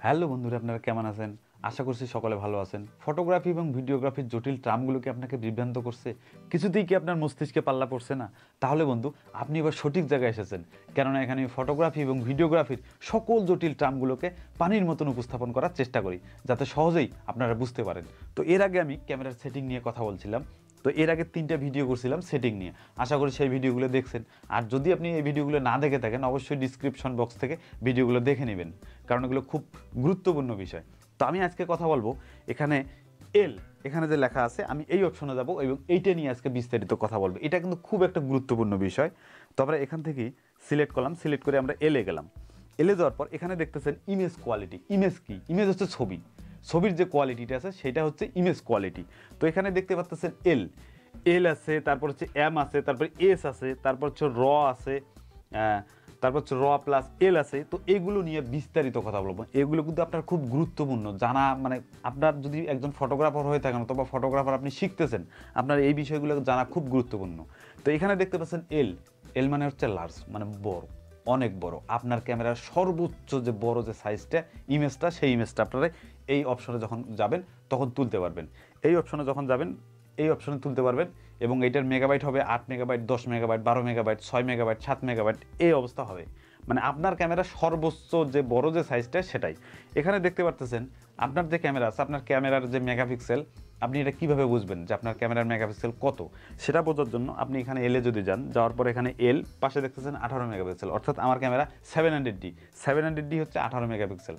Hello বন্ধুরা, আপনারা কেমন আছেন? আশা করছি সকলে ভালো আছেন। ফটোগ্রাফি এবং ভিডিওগ্রাফির জটিল ট্রামগুলো কি আপনাকে বিভ্রান্ত করছে? কিছুতেই কি আপনার মস্তিষ্কে পাল্লা পড়ছে না? তাহলে বন্ধু, আপনি এবার সঠিক জায়গায় এসেছেন। কেননা এখানে আমি ফটোগ্রাফি এবং ভিডিওগ্রাফির সকল জটিল ট্রামগুলোকে পানির মতন উপস্থাপন করার চেষ্টা করি, যাতে সহজেই আপনারা বুঝতে পারেন। তো এর আগে আমি ক্যামেরার সেটিং নিয়ে কথা বলছিলাম। তো এর আগে 3টা ভিডিও করছিলাম সেটিং নিয়ে। আশা করি সেই ভিডিওগুলো দেখছেন। আর যদি আপনি এই ভিডিওগুলো না দেখে থাকেন, অবশ্যই ডিসক্রিপশন বক্স থেকে ভিডিওগুলো দেখে নেবেন, কারণ এগুলো খুব গুরুত্বপূর্ণ বিষয়। তো আমি আজকে কথা বলবো এখানে এখানে যে লেখা আছে, আমি এই অপশনে যাব এবং এইটা নিয়ে আজকে বিস্তারিত কথা বলবো। এটা কিন্তু খুব একটা গুরুত্বপূর্ণ বিষয়। তো আমরা এখান থেকেই সিলেক্ট করলাম, সিলেক্ট করে আমরা এলে গেলাম। এলে যাওয়ার পর এখানে দেখতেছেন ইমেজ কোয়ালিটি। ইমেজ কি? ইমেজ হচ্ছে ছবি। ছবির যে কোয়ালিটিটা আছে সেটা হচ্ছে ইমেজ কোয়ালিটি। তো এখানে দেখতে পাচ্ছেন এল আছে, তারপর হচ্ছে এম আছে, তারপর এস আছে, তারপর হচ্ছে র আছে, তারপর হচ্ছে র প্লাস এল আছে। তো এগুলো নিয়ে বিস্তারিত কথা বলবো। এগুলো কিন্তু আপনার খুব গুরুত্বপূর্ণ জানা, মানে আপনার যদি একজন ফটোগ্রাফার হয়ে থাকেন অথবা ফটোগ্রাফার আপনি শিখতেছেন, আপনার এই বিষয়গুলো জানা খুব গুরুত্বপূর্ণ। তো এখানে দেখতে পাচ্ছেন এল মানে হচ্ছে লার্জ, মানে বড়, অনেক বড়। আপনার ক্যামেরার সর্বোচ্চ যে বড় যে সাইজটা ইমেজটা, সেই ইমেজটা আপনারা এই অপশনে যখন যাবেন তখন তুলতে পারবেন। এই অপশনে যখন যাবেন এই অপশনে তুলতে পারবেন এবং এটার মেগাবাইট হবে 8 megabyte, 10 megabyte, 12 megabyte, 6 megabyte, 7 megabyte, এই অবস্থা হবে। মানে আপনার ক্যামেরা সর্বোচ্চ যে বড় যে সাইজটা সেটাই। এখানে দেখতে পারতেছেন আপনার যে ক্যামেরা আছে, আপনার ক্যামেরার যে মেগাপিক্সেল, আপনি এটা কীভাবে বুঝবেন যে আপনার ক্যামেরার মেগাপিক্সেল কত? সেটা বোঝার জন্য আপনি এখানে এলে যদি যান, যাওয়ার পর এখানে পাশে দেখতেছেন 18 মেগাপিক্সেল, অর্থাৎ আমার ক্যামেরা 700D হচ্ছে 18 মেগাপিক্সেল।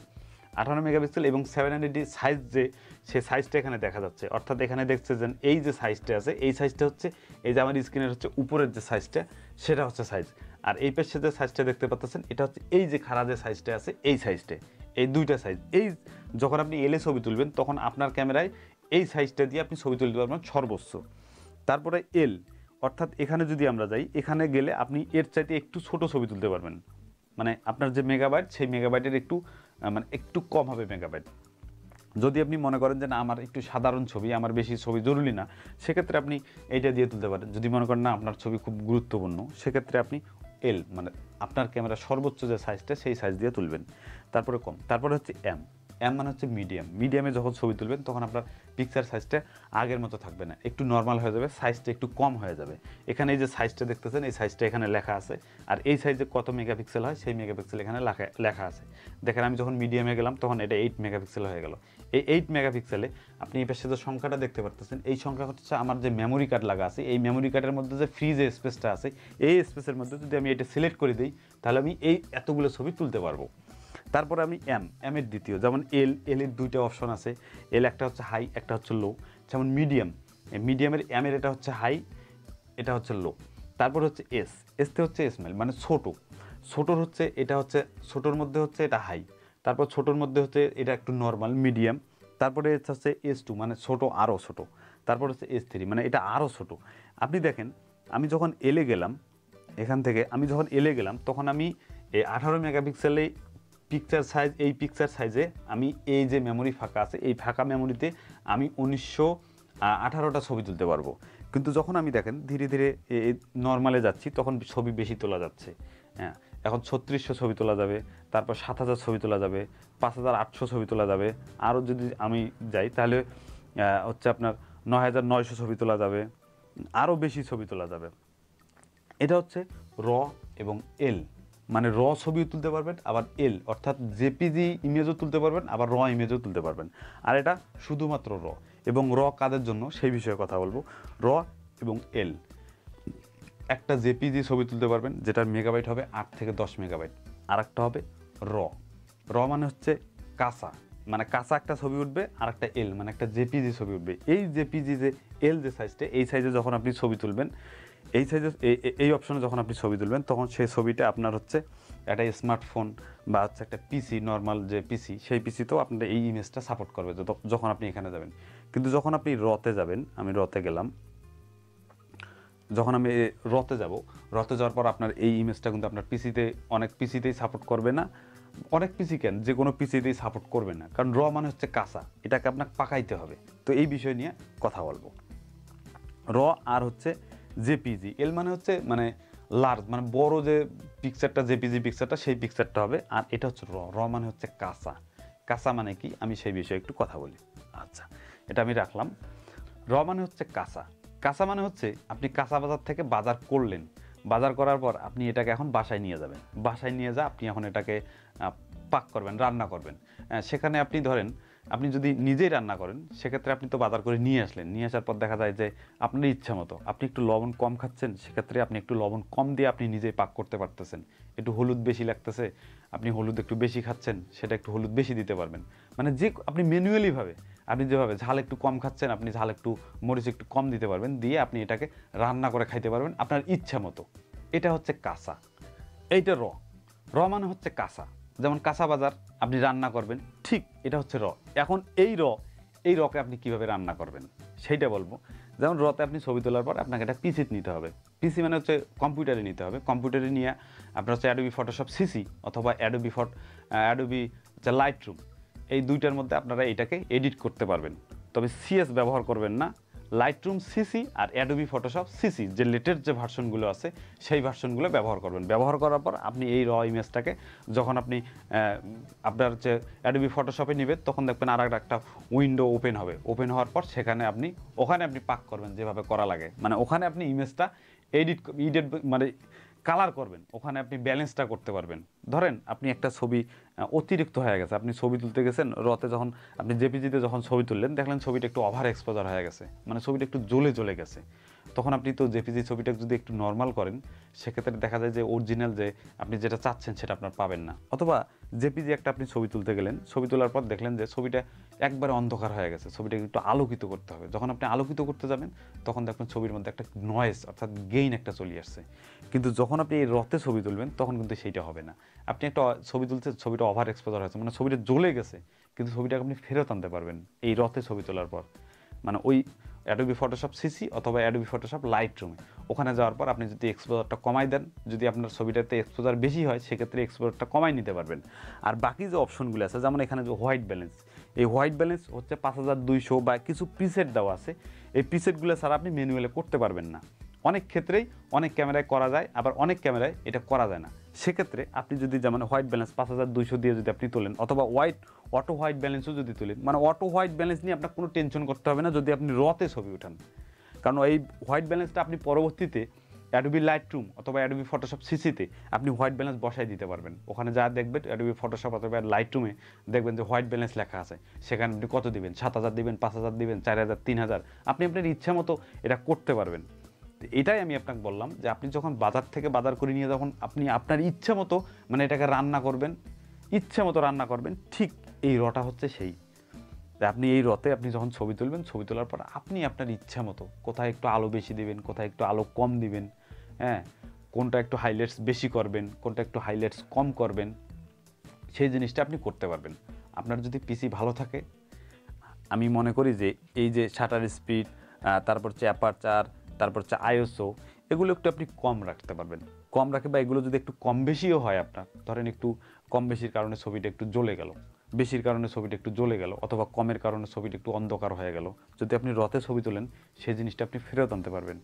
18 মেগাপিক্সেল এবং 700D সাইজ, যে সে সাইজটা এখানে দেখা যাচ্ছে। অর্থাৎ এখানে দেখছে যে এই যে সাইজটা আছে, এই সাইজটা হচ্ছে এই যে আমার স্ক্রিনের হচ্ছে উপরের যে সাইজটা, সেটা হচ্ছে সাইজ। আর এই পাশে যে সাইজটা দেখতে পাচ্ছেন, এটা হচ্ছে এই যে খাড়া যে সাইজটা আছে, এই সাইজটা। এই দুইটা সাইজ, এই যখন আপনি ছবি তুলবেন তখন আপনার ক্যামেরায় এই সাইজটা দিয়ে আপনি ছবি তুলতে পারবেন সর্বোচ্চ। তারপরে অর্থাৎ এখানে যদি আমরা যাই, এখানে গেলে আপনি এর চাইতে একটু ছোট ছবি তুলতে পারবেন। মানে আপনার যে মেগাবাইট, সেই মেগাবাইটের একটু মানে একটু কম হবে মেগাবাইট। যদি আপনি মনে করেন যে না, আমার একটু সাধারণ ছবি, আমার বেশি ছবি জরুরি না, সেক্ষেত্রে আপনি এইটা দিয়ে তুলতে পারেন। যদি মনে করেন না আপনার ছবি খুব গুরুত্বপূর্ণ, সেক্ষেত্রে আপনি মানে আপনার ক্যামেরার সর্বোচ্চ যে সাইজটা, সেই সাইজ দিয়ে তুলবেন। তারপরে তারপরে হচ্ছে এম মানে হচ্ছে মিডিয়ামে যখন ছবি তুলবেন তখন আপনার পিকচার সাইজটা আগের মতো থাকবে না, একটু নর্মাল হয়ে যাবে, সাইজটা একটু কম হয়ে যাবে। এখানে এই যে সাইজটা দেখতেছেন, এই সাইজটা এখানে লেখা আছে, আর এই সাইজে কত মেগাপিক্সেল হয় সেই মেগাপিক্সেল এখানে লেখা আছে। দেখেন আমি যখন মিডিয়ামে গেলাম তখন এটা 8 মেগাপিক্সেল হয়ে গেল। এই 8 মেগাপিক্সেলে আপনি এই পাশে যে সংখ্যাটা দেখতে পারতেছেন, এই সংখ্যা হচ্ছে আমার যে মেমোরি কার্ড লাগা আছে, এই মেমোরি কার্ডের মধ্যে যে ফ্রি যে স্পেসটা আছে, এই স্পেসের মধ্যে যদি আমি এটা সিলেক্ট করে দিই, তাহলে আমি এই এতগুলো ছবি তুলতে পারবো। তারপরে আমি এর দ্বিতীয়, যেমন এর দুইটা অপশন আছে। একটা হচ্ছে হাই, একটা হচ্ছে লো। যেমন মিডিয়ামের এর এটা হচ্ছে হাই, এটা হচ্ছে লো। তারপর হচ্ছে এসতে হচ্ছে স্মল, মানে ছোটোর হচ্ছে এটা হচ্ছে ছোটোর মধ্যে হচ্ছে এটা হাই, তারপর ছোটোর মধ্যে হচ্ছে এটা একটু নর্মাল মিডিয়াম, তারপরে হচ্ছে S2 মানে ছোটো, আরও ছোটো, তারপর হচ্ছে S3 মানে এটা আরও ছোটো। আপনি দেখেন আমি যখন গেলাম, এখান থেকে আমি যখন গেলাম তখন আমি এই 18 মেগাপিক্সেলে পিকচার সাইজ, এই পিকচার সাইজে আমি এই যে মেমোরি ফাঁকা আছে, এই ফাঁকা মেমোরিতে আমি 1918টা ছবি তুলতে পারবো। কিন্তু যখন আমি দেখেন ধীরে ধীরে নর্মালে যাচ্ছি, তখন ছবি বেশি তোলা যাচ্ছে। হ্যাঁ, এখন 3600 ছবি তোলা যাবে, তারপর 7000 ছবি তোলা যাবে, 5800 ছবি তোলা যাবে। আরও যদি আমি যাই তাহলে হচ্ছে আপনার 9900 ছবি তোলা যাবে, আরও বেশি ছবি তোলা যাবে। এটা হচ্ছে র এবং মানে র ছবিও তুলতে পারবেন, আবার অর্থাৎ জেপিজি ইমেজও তুলতে পারবেন, আবার র ইমেজও তুলতে পারবেন। আর এটা শুধুমাত্র র। এবং র কাদের জন্য সেই বিষয়ে কথা বলবো। র এবং একটা জেপিজি ছবি তুলতে পারবেন, যেটার মেগাবাইট হবে 8 থেকে 10 মেগাবাইট। আর একটা হবে র মানে হচ্ছে কাঁচা, মানে কাঁচা একটা ছবি উঠবে, আর একটা মানে একটা জেপিজি ছবি উঠবে। এই জেপিজি যে যে সাইজটা, এই সাইজে যখন আপনি ছবি তুলবেন, এই সাইজে এই অপশনে যখন আপনি ছবি তুলবেন, তখন সেই ছবিটা আপনার হচ্ছে একটা স্মার্টফোন বা হচ্ছে একটা পিসি, নর্মাল যে পিসি, সেই পিসিতেও আপনার এই ইমেজটা সাপোর্ট করবে যখন আপনি এখানে যাবেন। কিন্তু যখন আপনি রতে যাবেন, আমি রতে গেলাম, যখন আমি রতে যাওয়ার পর আপনার এই ইমেজটা কিন্তু আপনার পিসিতে, অনেক পিসিতেই সাপোর্ট করবে না। অনেক পিসি কেন, যে কোনো পিসিতেই সাপোর্ট করবে না, কারণ র মানে হচ্ছে কাঁচা, এটাকে আপনাকে পাকাইতে হবে। তো এই বিষয় নিয়ে কথা বলবো। র আর হচ্ছে জেপিজি, মানে হচ্ছে মানে লার্জ, মানে বড় যে পিকচারটা, জেপিজি পিকচারটা, সেই পিকচারটা হবে। আর এটা হচ্ছে র মানে হচ্ছে কাঁচা। কাঁচা মানে কি আমি সেই বিষয়ে একটু কথা বলি। আচ্ছা, এটা আমি রাখলাম। র মানে হচ্ছে কাঁচা। কাঁচা মানে হচ্ছে আপনি কাঁচা বাজার থেকে বাজার করলেন, বাজার করার পর আপনি এটাকে এখন বাসায় নিয়ে যাবেন। বাসায় নিয়ে যা আপনি এখন এটাকে পাক করবেন, রান্না করবেন। সেখানে আপনি ধরেন আপনি যদি নিজেই রান্না করেন সেক্ষেত্রে আপনি তো বাজার করে নিয়ে আসলেন, নিয়ে আসার পর দেখা যায় যে আপনার ইচ্ছা মতো আপনি একটু লবণ কম খাচ্ছেন, সেক্ষেত্রে আপনি একটু লবণ কম দিয়ে আপনি নিজেই পাক করতে পারতেছেন। একটু হলুদ বেশি লাগতেছে, আপনি হলুদ একটু বেশি খাচ্ছেন, সেটা একটু হলুদ বেশি দিতে পারবেন। মানে যে আপনি ম্যানুয়ালিভাবে আপনি যেভাবে ঝাল একটু কম খাচ্ছেন, আপনি ঝাল একটু মরিচ একটু কম দিতে পারবেন, দিয়ে আপনি এটাকে রান্না করে খাইতে পারবেন আপনার ইচ্ছা মতো। এটা হচ্ছে কাঁচা। এইটা র। র মানে হচ্ছে কাঁচা, যেমন কাঁচা বাজার আপনি রান্না করবেন, ঠিক এটা হচ্ছে র। এখন এই রকে আপনি কিভাবে রান্না করবেন সেইটা বলবো। যেমন রতে আপনি ছবি তোলার পর আপনাকে একটা পিসি নিতে হবে। পিসি মানে হচ্ছে কম্পিউটারে নিতে হবে। কম্পিউটারে নিয়ে আপনার হচ্ছে অ্যাডোবি ফটোশপ সিসি অথবা অ্যাডোবি হচ্ছে লাইটরুম, এই দুইটার মধ্যে আপনারা এটাকে এডিট করতে পারবেন। তবে সিএস ব্যবহার করবেন না। লাইটরুম সিসি আর অ্যাডোবি ফটোশপ সিসি যে লেটেস্ট যে ভার্সনগুলো আছে সেই ভার্সনগুলো ব্যবহার করবেন। ব্যবহার করার পর আপনি এই র ইমেজটাকে যখন আপনি আপনার হচ্ছে অ্যাডোবি ফটোশপে নেবেন, তখন দেখবেন আর একটা উইন্ডো ওপেন হবে। ওপেন হওয়ার পর ওখানে আপনি পাক করবেন যেভাবে করা লাগে। মানে ওখানে আপনি ইমেজটা এডিট মানে কালার করবেন, ওখানে আপনি ব্যালেন্সটা করতে পারবেন। ধরেন আপনি একটা ছবি অতিরিক্ত হয়ে গেছে, আপনি ছবি তুলতে গেছেন রতে, যখন আপনি জেপিজিতে যখন ছবি তুললেন দেখলেন ছবিটা একটু ওভার এক্সপোজার হয়ে গেছে, মানে ছবিটা একটু জ্বলে গেছে। তখন আপনি তো জেপিজি ছবিটা যদি একটু নর্মাল করেন, সেক্ষেত্রে দেখা যায় যে অরিজিনাল যে আপনি যেটা চাচ্ছেন সেটা আপনার পাবেন না। অথবা জেপিজি একটা আপনি ছবি তুলতে গেলেন, ছবি তোলার পর দেখলেন যে ছবিটা একবারে অন্ধকার হয়ে গেছে, ছবিটাকে একটু আলোকিত করতে হবে। যখন আপনি আলোকিত করতে যাবেন তখন দেখবেন ছবির মধ্যে একটা নয়েজ অর্থাৎ গেইন একটা চলে আসছে। কিন্তু যখন আপনি এই রতে ছবি তুলবেন তখন কিন্তু সেইটা হবে না। আপনি একটা ছবি তুলতে ছবিটা ওভার এক্সপোজার হয়েছে, মানে ছবিটা জ্বলে গেছে, কিন্তু ছবিটাকে আপনি ফেরত আনতে পারবেন এই রতে ছবি তোলার পর। মানে ওই অ্যাডোবি ফটোশপ সিসি অথবা অ্যাডোবি ফটোশপ লাইটরুমে ওখানে যাওয়ার পর আপনি যদি এক্সপোজারটা কমাই দেন, যদি আপনার ছবিটাতে এক্সপোজার বেশি হয় সেক্ষেত্রে এক্সপোজারটা কমাই নিতে পারবেন। আর বাকি যে অপশনগুলো আছে, যেমন এখানে যে হোয়াইট ব্যালেন্স, এই হোয়াইট ব্যালেন্স হচ্ছে 5200 বা কিছু প্রিসেট দেওয়া আছে। এই প্রিসেটগুলো ছাড়া আপনি ম্যানুয়ালে করতে পারবেন না। অনেক ক্ষেত্রেই অনেক ক্যামেরায় করা যায়, আবার অনেক ক্যামেরায় এটা করা যায় না। সেক্ষেত্রে আপনি যদি যেমন হোয়াইট ব্যালেন্স 5200 দিয়ে যদি আপনি তোলেন, অথবা অটো হোয়াইট ব্যালেন্সও যদি তোলেন, মানে অটো হোয়াইট ব্যালেন্স নিয়ে আপনার কোনো টেনশন করতে হবে না যদি আপনি রতে ছবি উঠান। কারণ এই হোয়াইট ব্যালেন্সটা আপনি পরবর্তীতে অ্যাডোবি লাইটরুম অথবা অ্যাডোবি ফটোশপ সিসিতে আপনি হোয়াইট ব্যালেন্স বসাই দিতে পারবেন। ওখানে যা দেখবেন অ্যাডোবি ফটোশপ অথবা লাইটরুমে দেখবেন যে হোয়াইট ব্যালেন্স লেখা আছে, সেখানে আপনি কত দিবেন, 7000 দিবেন, 5000 দিবেন, 4000, 3000, আপনি আপনার ইচ্ছা মতো এটা করতে পারবেন। এটাই আমি আপনাকে বললাম যে আপনি যখন বাজার থেকে বাজার করে নিয়ে যখন আপনি আপনার ইচ্ছা মতো মানে এটাকে রান্না করবেন, ইচ্ছা মতো রান্না করবেন, ঠিক এই রটা হচ্ছে সেই। আপনি এই রতে আপনি যখন ছবি তুলবেন, ছবি তোলার পর আপনি আপনার ইচ্ছা মতো কোথায় একটু আলো বেশি দিবেন, কোথায় একটু আলো কম দিবেন, হ্যাঁ, কোনটা একটু হাইলাইটস বেশি করবেন, কোনটা একটু হাইলাইটস কম করবেন, সেই জিনিসটা আপনি করতে পারবেন। আপনার যদি পিসি ভালো থাকে, আমি মনে করি যে এই যে শাটার স্পিড, তারপর হচ্ছে অ্যাপারচার, তারপর হচ্ছে আইএসও, এগুলো একটু আপনি কম রাখতে পারবেন। কম রাখে বা এগুলো যদি একটু কম বেশিও হয়, আপনার ধরেন একটু কম বেশির কারণে ছবিটা একটু জ্বলে গেল, বেশির কারণে ছবিটা একটু জ্বলে গেল, অথবা কমের কারণে ছবিটা একটু অন্ধকার হয়ে গেল, যদি আপনি রতে ছবি তোলেন সেই জিনিসটা আপনি ফেরত আনতে পারবেন।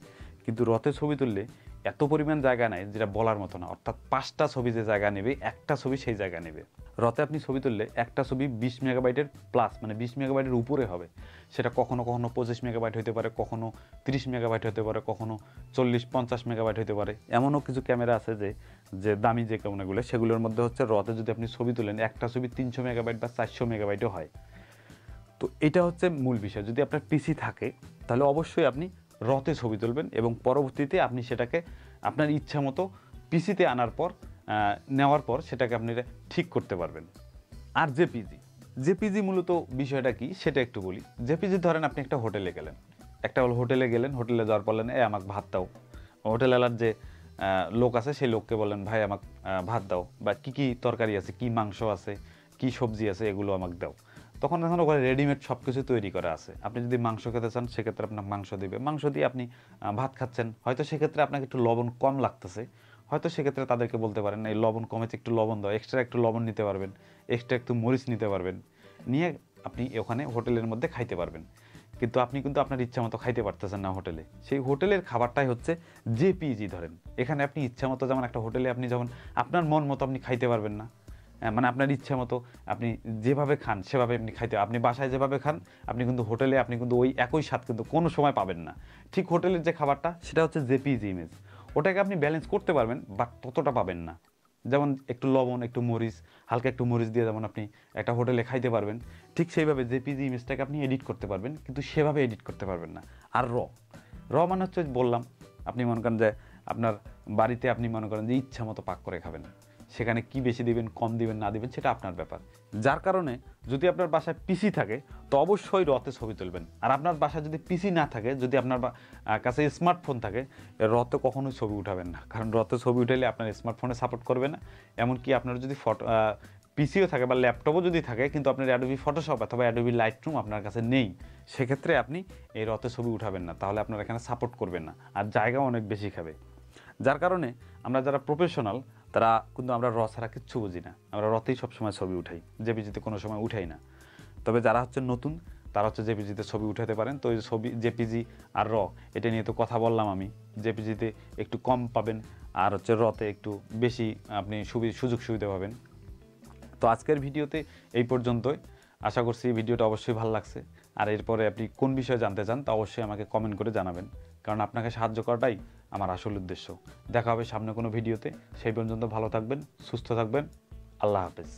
কিন্তু রতে ছবি তুললে এত পরিমাণ জায়গা নেয় যেটা বলার মতো না, অর্থাৎ 5টা ছবি যে জায়গা নেবে একটা ছবি সেই জায়গা নেবে। রতে আপনি ছবি তুললে একটা ছবি 20 মেগাবাইটের প্লাস, মানে 20 মেগাবাইটের উপরে হবে। সেটা কখনো 25 মেগাবাইট হতে পারে, কখনো 30 মেগাবাইট হতে পারে, কখনো 40-50 মেগাবাইট হতে পারে। এমনও কিছু ক্যামেরা আছে যে দামি যে ক্যামেরাগুলো, সেগুলোর মধ্যে হচ্ছে রতে যদি আপনি ছবি তুলেন একটা ছবি 300 মেগাবাইট বা 400 মেগাবাইটও হয়। তো এটা হচ্ছে মূল বিষয়। যদি আপনার পিসি থাকে তাহলে অবশ্যই আপনি রতে ছবি তুলবেন এবং পরবর্তীতে আপনি সেটাকে আপনার ইচ্ছা মতো পিসিতে নেওয়ার পর সেটাকে আপনি ঠিক করতে পারবেন। আর জেপিজি মূলত বিষয়টা কি সেটা একটু বলি। জেপিজি ধরেন আপনি একটা হোটেলে গেলেন, হোটেলে যাওয়ার পর বললেন আমাকে ভাত দাও। হোটেলওয়ালার যে লোক আছে সেই লোককে বললেন ভাই আমাকে ভাত দাও, বা কী তরকারি আছে, কী মাংস আছে, কী সবজি আছে, এগুলো আমাকে দাও। তখন এখন ওখানে রেডিমেড সব কিছু তৈরি করা আছে। আপনি যদি মাংস খেতে চান সেক্ষেত্রে আপনাকে মাংস দিবে, মাংস দিয়ে আপনি ভাত খাচ্ছেন, হয়তো সেক্ষেত্রে আপনাকে একটু লবণ কম লাগতেছে, হয়তো সেক্ষেত্রে তাদেরকে বলতে পারেন এই লবণ কমেছে, একটু লবণ দাও, এক্সট্রা একটু লবণ নিতে পারবেন, এক্সট্রা একটু মরিচ নিতে পারবেন, নিয়ে আপনি ওখানে হোটেলের মধ্যে খাইতে পারবেন। কিন্তু আপনি কিন্তু আপনার ইচ্ছা মতো খাইতে পারতেছেন না হোটেলে। সেই হোটেলের খাবারটাই হচ্ছে জেপিজি। ধরেন এখানে আপনি ইচ্ছা মতো, যেমন একটা হোটেলে আপনি যখন আপনার মন মতো আপনি খাইতে পারবেন না, মানে আপনার ইচ্ছা মতো আপনি যেভাবে খান সেভাবে আপনি খাইতে, আপনি বাসায় যেভাবে খান আপনি কিন্তু হোটেলে আপনি কিন্তু ওই একই স্বাদ কিন্তু কোনো সময় পাবেন না। ঠিক হোটেলের যে খাবারটা সেটা হচ্ছে জেপিজি ইমেজ, ওটাকে আপনি ব্যালেন্স করতে পারবেন বাট ততটা পাবেন না। যেমন একটু লবণ, একটু মরিচ, হালকা একটু মরিচ দিয়ে যেমন আপনি একটা হোটেলে খাইতে পারবেন, ঠিক সেইভাবে জেপিজি ইমেজটাকে আপনি এডিট করতে পারবেন, কিন্তু সেভাবে এডিট করতে পারবেন না। আর র মানে হচ্ছে বললাম, আপনি মনে করেন যে আপনার বাড়িতে আপনি মনে করেন যে ইচ্ছা মতো পাক করে খাবেন, সেখানে কি বেশি দিবেন কম দিবেন না দিবেন সেটা আপনার ব্যাপার। যার কারণে যদি আপনার বাসায় পিসি থাকে তো অবশ্যই রতে ছবি তুলবেন, আর আপনার বাসায় যদি পিসি না থাকে, যদি আপনার কাছে স্মার্টফোন থাকে, রতে কখনোই ছবি উঠাবেন না, কারণ রতে ছবি উঠাইলে আপনার স্মার্টফোনে সাপোর্ট করবে না। এমনকি আপনার যদি ফটো পিসিও থাকে বা ল্যাপটপও যদি থাকে কিন্তু আপনার অ্যাডোবি ফটোশপ অথবা অ্যাডোবি লাইটরুম আপনার কাছে নেই, সেক্ষেত্রে আপনি এই রতে ছবি উঠাবেন না, তাহলে আপনার এখানে সাপোর্ট করবেন না আর জায়গাও অনেক বেশি খাবে। যার কারণে আমরা যারা প্রফেশনাল তারা কিন্তু আমরা র ছাড়া কিচ্ছু বুঝি না, আমরা রতেই সবসময় ছবি উঠাই, জেপিজিতে কোনো সময় উঠাই না। তবে যারা হচ্ছে নতুন তারা হচ্ছে জেপিজিতে ছবি উঠাতে পারেন। তো এই ছবি জেপিজি আর র এটা নিয়ে তো কথা বললাম আমি, জেপিজিতে একটু কম পাবেন আর হচ্ছে রতে একটু বেশি আপনি সুযোগ সুবিধা পাবেন। তো আজকের ভিডিওতে এই পর্যন্তই, আশা করছি ভিডিওটা অবশ্যই ভালো লাগছে। আর এরপরে আপনি কোন বিষয়ে জানতে চান তা অবশ্যই আমাকে কমেন্ট করে জানাবেন, কারণ আপনাকে সাহায্য করাটাই আমার আসল উদ্দেশ্য। দেখা হবে সামনে কোনো ভিডিওতে, সেই পর্যন্ত ভালো থাকবেন, সুস্থ থাকবেন, আল্লাহ হাফেজ।